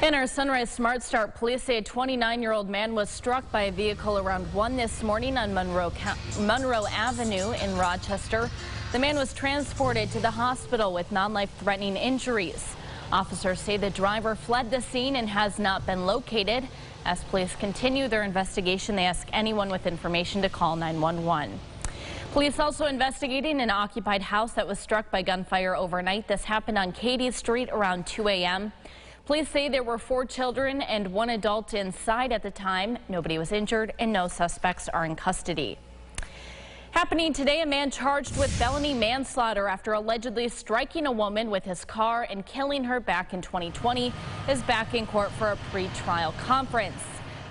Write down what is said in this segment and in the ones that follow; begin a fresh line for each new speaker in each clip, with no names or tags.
In our Sunrise Smart Start, police say a 29-year-old man was struck by a vehicle around 1 this morning on Monroe Avenue in Rochester. The man was transported to the hospital with non-life-threatening injuries. Officers say the driver fled the scene and has not been located. As police continue their investigation, they ask anyone with information to call 911. Police also investigating an occupied house that was struck by gunfire overnight. This happened on Katy Street around 2 a.m. Police say there were 4 children and 1 adult inside at the time. Nobody was injured and no suspects are in custody. Happening today, a man charged with felony manslaughter after allegedly striking a woman with his car and killing her back in 2020 is back in court for a pre-trial conference.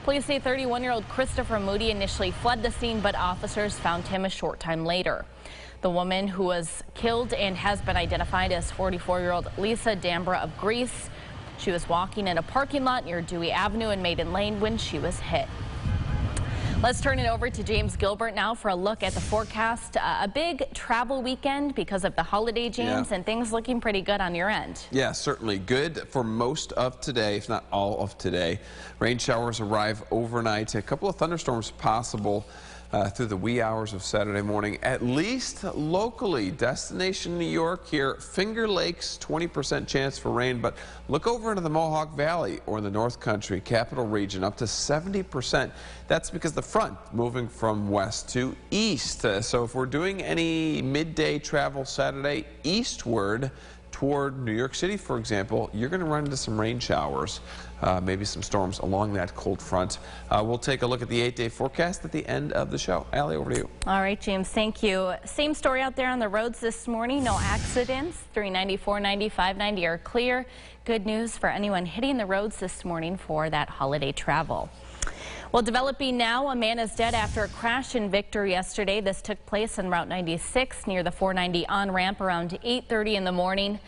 Police say 31-year-old Christopher Moody initially fled the scene, but officers found him a short time later. The woman who was killed and has been identified as 44-year-old Lisa Dambra of Greece. She was walking in a parking lot near Dewey Avenue and Maiden Lane when she was hit. Let's turn it over to James Gilbert now for a look at the forecast. A big travel weekend because of the holiday, James, and things looking pretty good on your end.
Yeah, certainly good for most of today, if not all of today. Rain showers arrive overnight. A couple of thunderstorms possible through the wee hours of Saturday morning, at least locally. Destination New York here, Finger Lakes, 20% chance for rain, but look over into the Mohawk Valley or in the North Country, Capital Region, up to 70%. That's because the front moving from west to east. So if we're doing any midday travel Saturday eastward toward New York City, for example, you're going to run into some rain showers, maybe some storms along that cold front. We'll take a look at the 8-day forecast at the end of the show. Allie, over to you.
All right, James, thank you. Same story out there on the roads this morning. No accidents. 394, 95, 90 are clear. Good news for anyone hitting the roads this morning for that holiday travel. Well, developing now, a man is dead after a crash in Victor yesterday. This took place on Route 96 near the 490 on-ramp around 8:30 in the morning.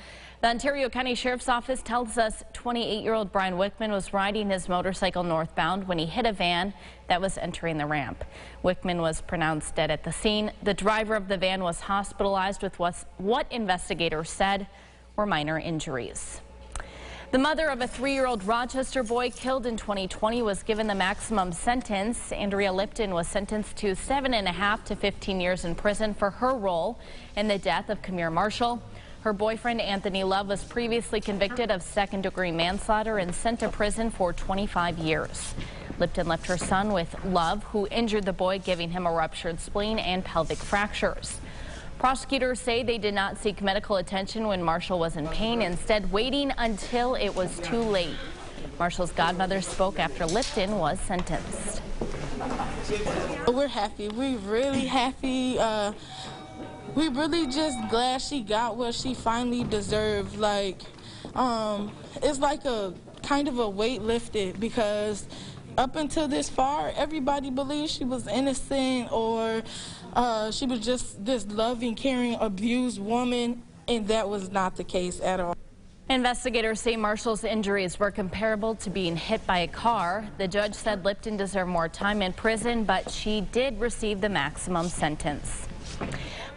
The Ontario County Sheriff's Office tells us 28-year-old Brian Wickman was riding his motorcycle northbound when he hit a van that was entering the ramp. Wickman was pronounced dead at the scene. The driver of the van was hospitalized with what investigators said were minor injuries. The mother of a 3-year-old Rochester boy killed in 2020 was given the maximum sentence. Andrea Lipton was sentenced to 7.5 to 15 years in prison for her role in the death of Kamir Marshall. Her boyfriend, Anthony Love, was previously convicted of second-degree manslaughter and sent to prison for 25 years. Lipton left her son with Love, who injured the boy, giving him a ruptured spleen and pelvic fractures. Prosecutors say they did not seek medical attention when Marshall was in pain, instead waiting until it was too late. Marshall's godmother spoke after Lipton was sentenced.
We're happy. We're really happy. We're really just glad she got what she finally deserved. It's like a kind of a weight lifted, because up until this far, everybody believed she was innocent, or she was just this loving, caring, abused woman, and that was not the case at all.
Investigators say Marshall's injuries were comparable to being hit by a car. The judge said Lipton deserved more time in prison, but she did receive the maximum sentence.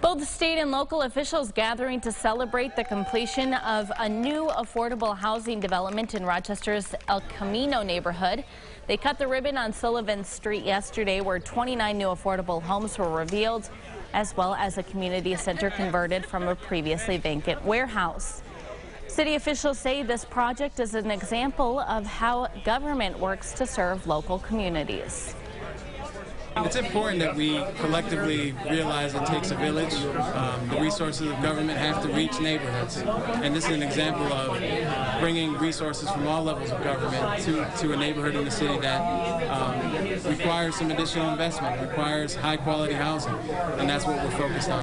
Both state and local officials gathering to celebrate the completion of a new affordable housing development in Rochester's El Camino neighborhood. They cut the ribbon on Sullivan Street yesterday, where 29 new affordable homes were revealed, as well as a community center converted from a previously vacant warehouse. City officials say this project is an example of how government works to serve local communities.
It's important that we collectively realize it takes a village. The resources of government have to reach neighborhoods. And this is an example of bringing resources from all levels of government to a neighborhood in the city that requires some additional investment, requires high-quality housing, and that's what we're focused on.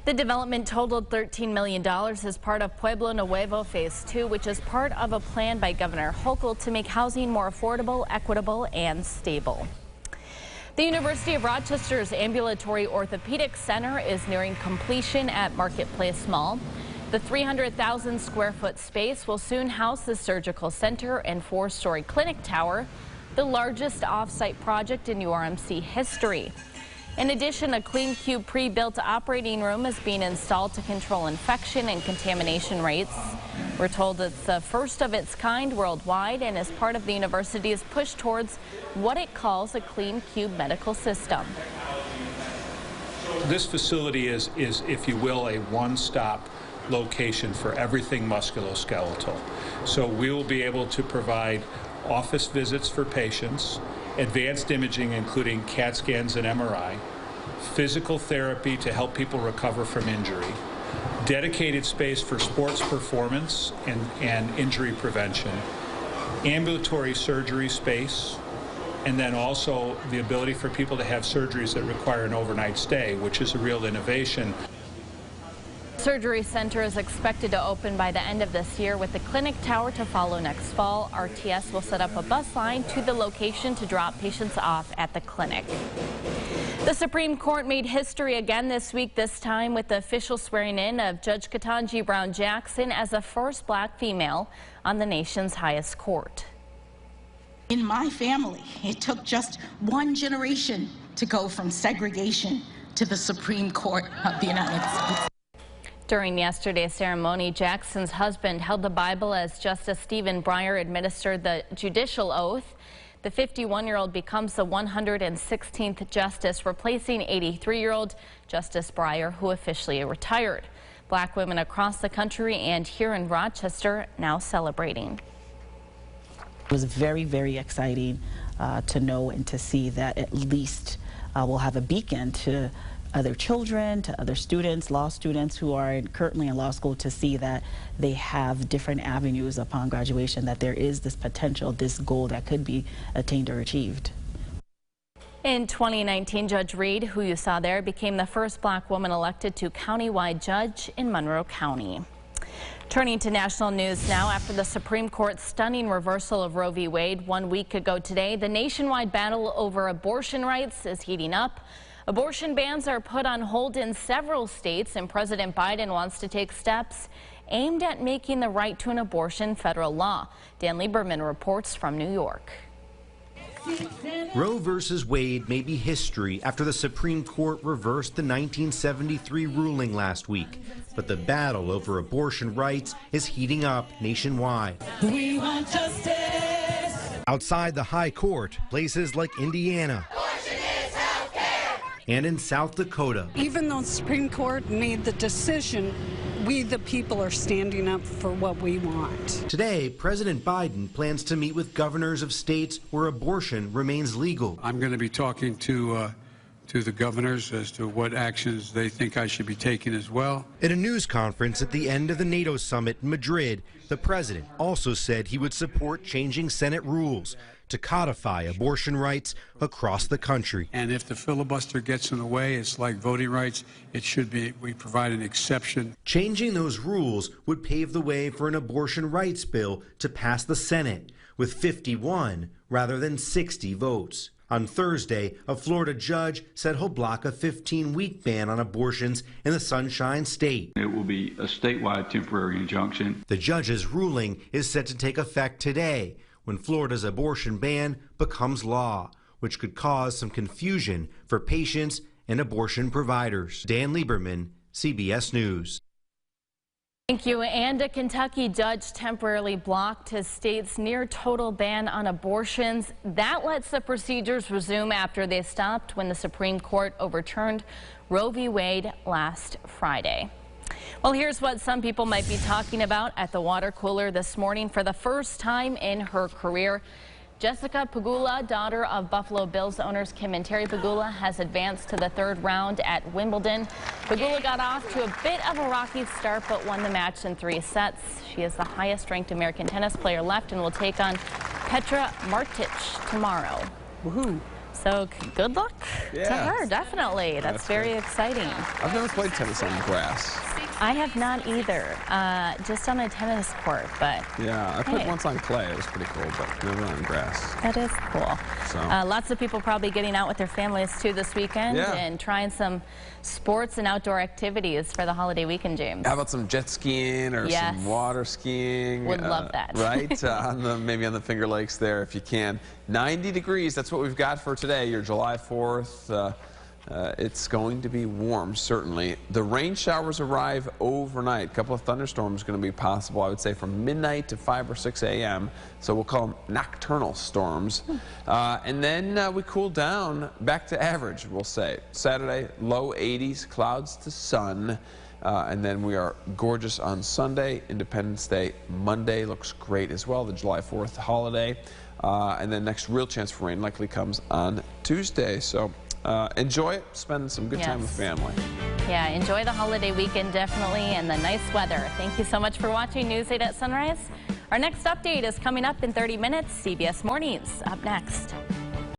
The development totaled $13 million as part of Pueblo Nuevo Phase 2, which is part of a plan by Governor Hochul to make housing more affordable, equitable, and stable. The University of Rochester's ambulatory orthopedic center is nearing completion at Marketplace Mall. The 300,000 square foot space will soon house the surgical center and 4-story clinic tower, the largest off-site project in URMC history. In addition, a CleanCube pre-built operating room is being installed to control infection and contamination rates. We're told it's the first of its kind worldwide and is part of the university's push towards what it calls a CleanCube medical system.
This facility is, if you will, a one-stop location for everything musculoskeletal. So we will be able to provide office visits for patients, advanced imaging including CAT scans and MRI, physical therapy to help people recover from injury, dedicated space for sports performance and injury prevention, ambulatory surgery space, and then also the ability for people to have surgeries that require an overnight stay, which is a real innovation.
Surgery Center is expected to open by the end of this year, with the clinic tower to follow next fall. RTS will set up a bus line to the location to drop patients off at the clinic. The Supreme Court made history again this week, this time with the official swearing in of Judge Ketanji Brown Jackson as the first black female on the nation's highest court.
In my family, it took just one generation to go from segregation to the Supreme Court of the United States.
During yesterday's ceremony, Jackson's husband held the Bible as Justice Stephen Breyer administered the judicial oath. The 51-year-old becomes the 116th justice, replacing 83-year-old Justice Breyer, who officially retired. Black women across the country and here in Rochester now celebrating.
It was very, very exciting to know and to see that at least we'll have a beacon to other children, to other students, law students who are currently in law school, to see that they have different avenues upon graduation, that there is this potential, this goal that could be attained or achieved.
In 2019, Judge Reed, who you saw there, became the first black woman elected to countywide judge in Monroe County. Turning to national news now, after the Supreme Court's stunning reversal of Roe v. Wade 1 week ago today, the nationwide battle over abortion rights is heating up. Abortion bans are put on hold in several states, and President Biden wants to take steps aimed at making the right to an abortion federal law. Dan Lieberman reports from New York.
Roe versus Wade may be history after the Supreme Court reversed the 1973 ruling last week. But the battle over abortion rights is heating up nationwide.
We want justice.
Outside the high court, places like Indiana and in South Dakota.
Even though the Supreme Court made the decision, we the people are standing up for what we want.
Today, President Biden plans to meet with governors of states where abortion remains legal.
I'm going to be talking to the governors as to what actions they think I should be taking as well.
At a news conference at the end of the NATO summit in Madrid, the president also said he would support changing Senate rules to codify abortion rights across the country.
And if the filibuster gets in the way, it's like voting rights. It should be, we provide an exception.
Changing those rules would pave the way for an abortion rights bill to pass the Senate with 51 rather than 60 votes. On Thursday, a Florida judge said he'll block a 15-week ban on abortions in the Sunshine State.
It will be a statewide temporary injunction.
The judge's ruling is set to take effect today, when Florida's abortion ban becomes law, which could cause some confusion for patients and abortion providers. Dan Lieberman, CBS News.
Thank you. And a Kentucky judge temporarily blocked his state's near total ban on abortions. That lets the procedures resume after they stopped when the Supreme Court overturned Roe v. Wade last Friday. Well, here's what some people might be talking about at the water cooler this morning. For the first time in her career, Jessica Pegula, daughter of Buffalo Bills owners Kim and Terry Pegula, has advanced to the third round at Wimbledon. Pegula got off to a bit of a rocky start but won the match in 3 sets. She is the highest ranked American tennis player left and will take on Petra Martic tomorrow. Woohoo! So good luck to her, definitely. That's very exciting.
I've never played tennis on grass.
I have not either, just on a tennis court, but...
Yeah, I played once on clay. It was pretty cool, but never on grass.
That is cool.
So.
Lots of people probably getting out with their families, too, this weekend and trying some sports and outdoor activities for the holiday weekend, James.
How about some jet skiing or some water skiing?
Would love that.
Right? Maybe on the Finger Lakes there if you can. 90 degrees, that's what we've got for today, your July 4th. It's going to be warm, certainly. The rain showers arrive overnight. A couple of thunderstorms going to be possible, I would say, from midnight to 5 or 6 a.m. So we'll call them nocturnal storms. And then we cool down back to average, we'll say. Saturday, low 80s, clouds to sun. And then we are gorgeous on Sunday, Independence Day. Monday looks great as well, the July 4th holiday. And then next real chance for rain likely comes on Tuesday. So enjoy it, spend some good time with family.
Yeah, enjoy the holiday weekend, definitely, and the nice weather. Thank you so much for watching News 8 at Sunrise. Our next update is coming up in 30 minutes. CBS Mornings up next.